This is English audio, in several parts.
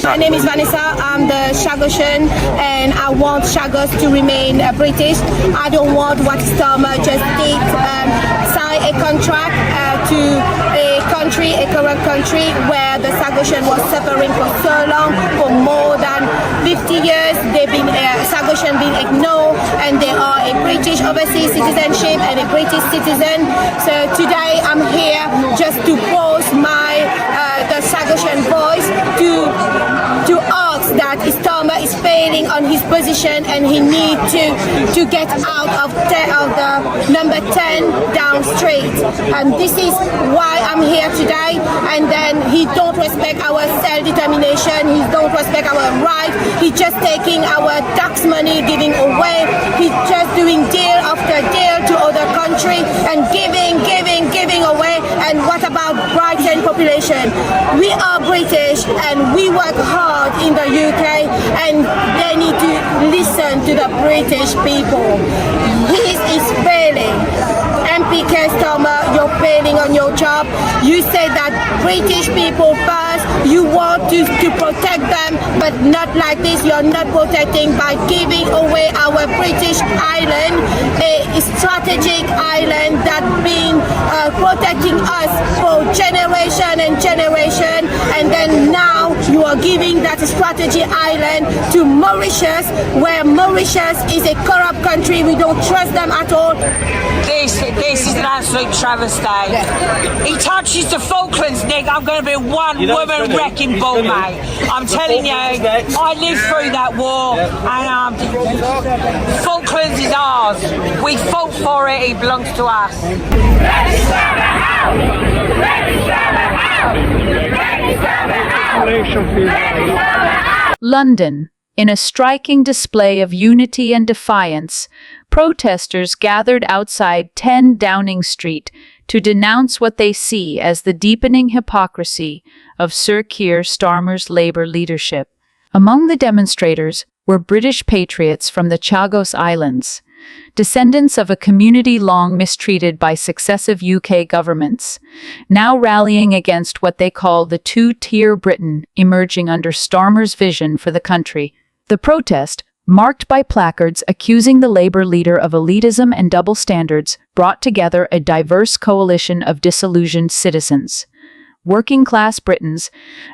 My name is Vanessa. I'm the Chagosian, and I want Chagos to remain British. I don't want what Starmer just did, sign a contract to a current country where the Chagosian was suffering for so long, for more than 50 years. They've been Chagosian being ignored, and they are a British overseas citizenship and a British citizen. So today I'm here just to post my the Chagosian voice to ask that Starmer is failing on his position, and he needs to get out of the number 10 down straight. This is why I'm here today. And then he don't respect our self-determination. He don't respect our right. He's just taking our tax money, giving away. He's just doing deal after deal to other countries and giving away. And what about Brighton population? We are British and we work hard in the UK, and they need to listen to the British people. He is failing. MP Keir Starmer, you're failing on your job. You say that British people first, you want to protect them, but not like this. You're not protecting by giving away our British island, a strategic island that's been protecting us for generation and generation, and then now you are giving that strategy island to Mauritius, where Mauritius is a corrupt country. We don't trust them at all. This is an absolute travesty. He touches the Falklands, Nick, I'm going to be one woman wrecking ball, mate. I'm telling you, I lived through that war, and Falklands is ours. We fought for it, it belongs to us. Ready, Starmer, out! Ready, Starmer, out! Ready, Starmer, out! London. In a striking display of unity and defiance, protesters gathered outside 10 Downing Street to denounce what they see as the deepening hypocrisy of Sir Keir Starmer's Labour leadership. Among the demonstrators were British patriots from the Chagos Islands, descendants of a community long mistreated by successive UK governments, now rallying against what they call the two-tier Britain emerging under Starmer's vision for the country. The protest, marked by placards accusing the Labour leader of elitism and double standards, brought together a diverse coalition of disillusioned citizens. Working-class Britons,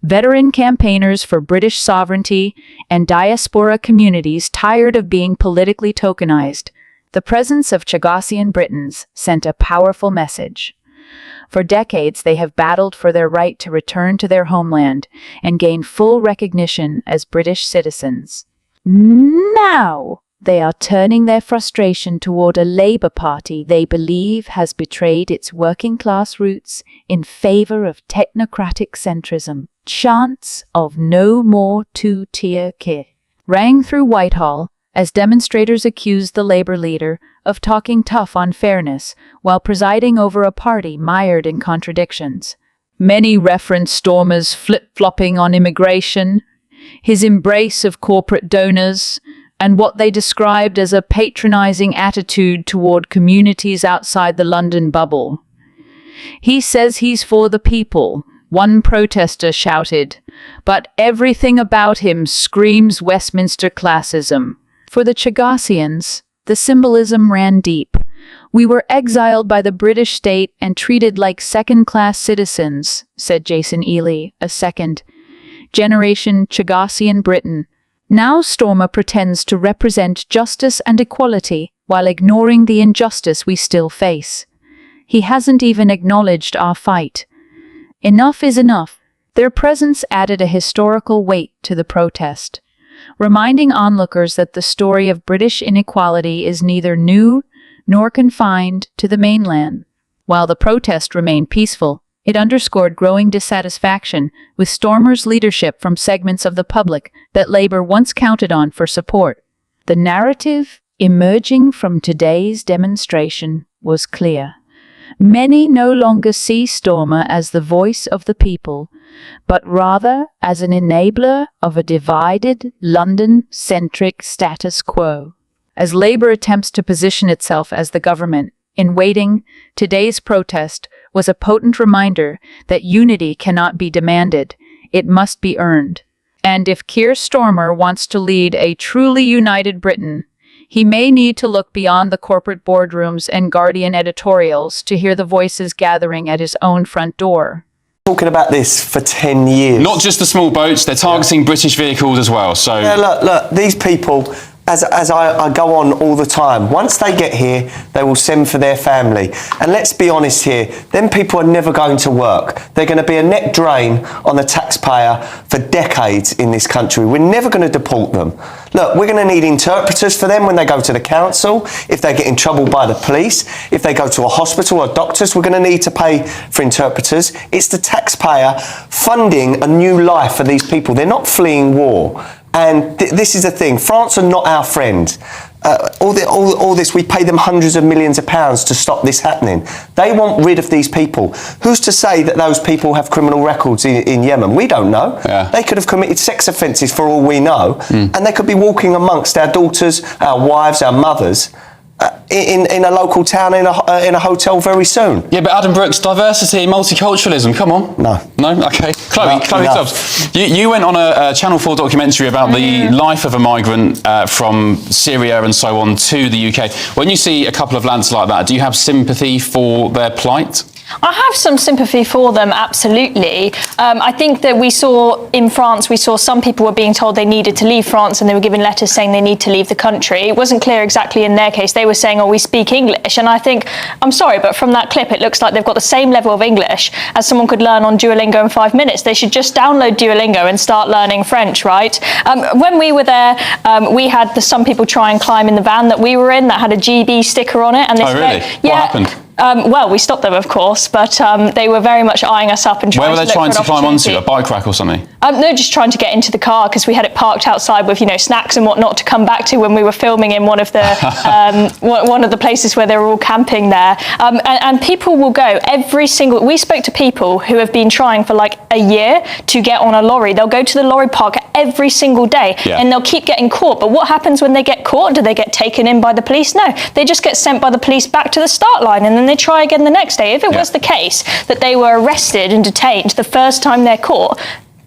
veteran campaigners for British sovereignty, and diaspora communities tired of being politically tokenized. The presence of Chagosian Britons sent a powerful message. For decades, they have battled for their right to return to their homeland and gain full recognition as British citizens. Now, they are turning their frustration toward a Labour Party they believe has betrayed its working-class roots in favour of technocratic centrism. Chants of "No more two-tier Keir" rang through Whitehall as demonstrators accused the Labour leader of talking tough on fairness while presiding over a party mired in contradictions. Many referenced Starmer's flip-flopping on immigration, his embrace of corporate donors, and what they described as a patronizing attitude toward communities outside the London bubble. "He says he's for the people," one protester shouted, "but everything about him screams Westminster classism." For the Chagosians, the symbolism ran deep. "We were exiled by the British state and treated like second-class citizens," said Jason Ely, a second-generation Chagosian Briton. Now Starmer pretends to represent justice and equality while ignoring the injustice we still face. He hasn't even acknowledged our fight. Enough is enough. Their presence added a historical weight to the protest, reminding onlookers that the story of British inequality is neither new nor confined to the mainland. While the protest remained peaceful, it underscored growing dissatisfaction with Starmer's leadership from segments of the public that Labour once counted on for support. The narrative emerging from today's demonstration was clear. Many no longer see Starmer as the voice of the people, but rather as an enabler of a divided, London-centric status quo. As Labour attempts to position itself as the government in waiting, today's protest was a potent reminder that unity cannot be demanded, it must be earned. And if Keir Starmer wants to lead a truly united Britain, he may need to look beyond the corporate boardrooms and Guardian editorials to hear the voices gathering at his own front door. Talking about this for 10 years. Not just the small boats, they're targeting British vehicles as well. So yeah, look, these people, as I go on all the time, once they get here, they will send for their family. And let's be honest here, them people are never going to work. They're going to be a net drain on the taxpayer for decades in this country. We're never going to deport them. Look, we're going to need interpreters for them when they go to the council, if they get in trouble by the police, if they go to a hospital or doctors, we're going to need to pay for interpreters. It's the taxpayer funding a new life for these people. They're not fleeing war. And this is the thing, France are not our friend. All this, we pay them hundreds of millions of pounds to stop this happening. They want rid of these people. Who's to say that those people have criminal records in Yemen? We don't know. Yeah. They could have committed sex offences for all we know, and they could be walking amongst our daughters, our wives, our mothers, in a local town, in a hotel very soon. yeah, but Adam Brooks, diversity, multiculturalism, come on. No. No? Okay. Chloe enough. Tubbs, you went on a Channel 4 documentary about the life of a migrant from Syria and so on to the UK. When you see a couple of lads like that, do you have sympathy for their plight? I have some sympathy for them, absolutely. I think that we saw in France, we saw some people were being told they needed to leave France and they were given letters saying they need to leave the country. It wasn't clear exactly in their case. They were saying, oh, we speak English. And I think, I'm sorry, but from that clip, it looks like they've got the same level of English as someone could learn on Duolingo in 5 minutes. They should just download Duolingo and start learning French, right? When we were there, we had some people try and climb in the van that we were in that had a GB sticker on it. And Oh, really? Yeah. What happened? Well, we stopped them, of course, but they were very much eyeing us up and trying to Where were they trying to climb onto? A bike rack or something? No, just trying to get into the car because we had it parked outside with, snacks and whatnot to come back to when we were filming in one of the one of the places where they were all camping there. And people will go we spoke to people who have been trying for like a year to get on a lorry. They'll go to the lorry park every single day and they'll keep getting caught. But what happens when they get caught? Do they get taken in by the police? No, they just get sent by the police back to the start line and then they try again the next day. If it was the case that they were arrested and detained the first time they're caught,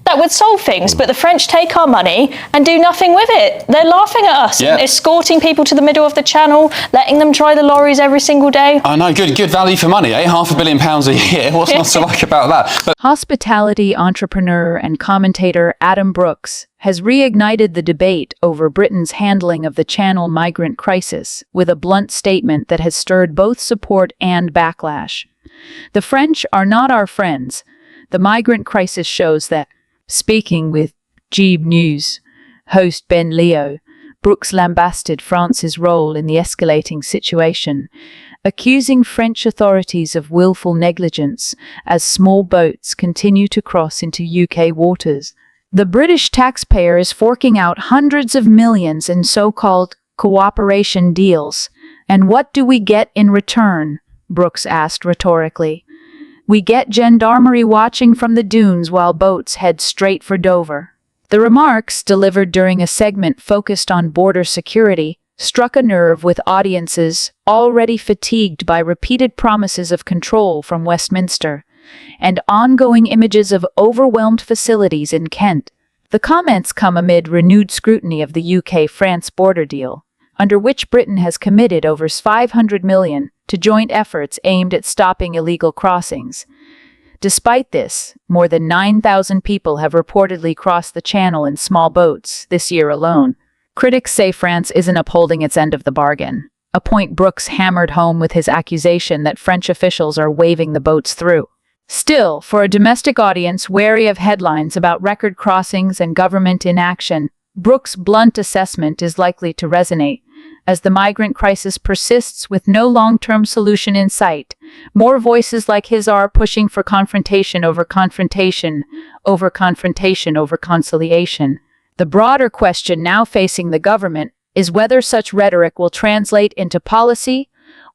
that would solve things, but the French take our money and do nothing with it. They're laughing at us, and escorting people to the middle of the channel, letting them try the lorries every single day. I know, good value for money, eh? £500 million a year. What's not to like about that? But Hospitality entrepreneur and commentator Adam Brooks has reignited the debate over Britain's handling of the Channel migrant crisis with a blunt statement that has stirred both support and backlash. The French are not our friends. The migrant crisis shows that. Speaking with Jeeb News host Ben Leo, Brooks lambasted France's role in the escalating situation, accusing French authorities of willful negligence as small boats continue to cross into UK waters. The British taxpayer is forking out hundreds of millions in so-called cooperation deals. And what do we get in return? Brooks asked rhetorically. We get gendarmerie watching from the dunes while boats head straight for Dover. The remarks, delivered during a segment focused on border security, struck a nerve with audiences already fatigued by repeated promises of control from Westminster and ongoing images of overwhelmed facilities in Kent. The comments come amid renewed scrutiny of the UK-France border deal, under which Britain has committed over $500 million to joint efforts aimed at stopping illegal crossings. Despite this, more than 9,000 people have reportedly crossed the Channel in small boats this year alone. Critics say France isn't upholding its end of the bargain, a point Brooks hammered home with his accusation that French officials are waving the boats through. Still, for a domestic audience wary of headlines about record crossings and government inaction, Brooks' blunt assessment is likely to resonate. As the migrant crisis persists with no long-term solution in sight, more voices like his are pushing for confrontation over confrontation, over confrontation over conciliation. The broader question now facing the government is whether such rhetoric will translate into policy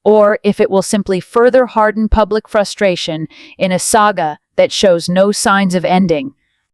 or if it will simply further harden public frustration in a saga that shows no signs of ending.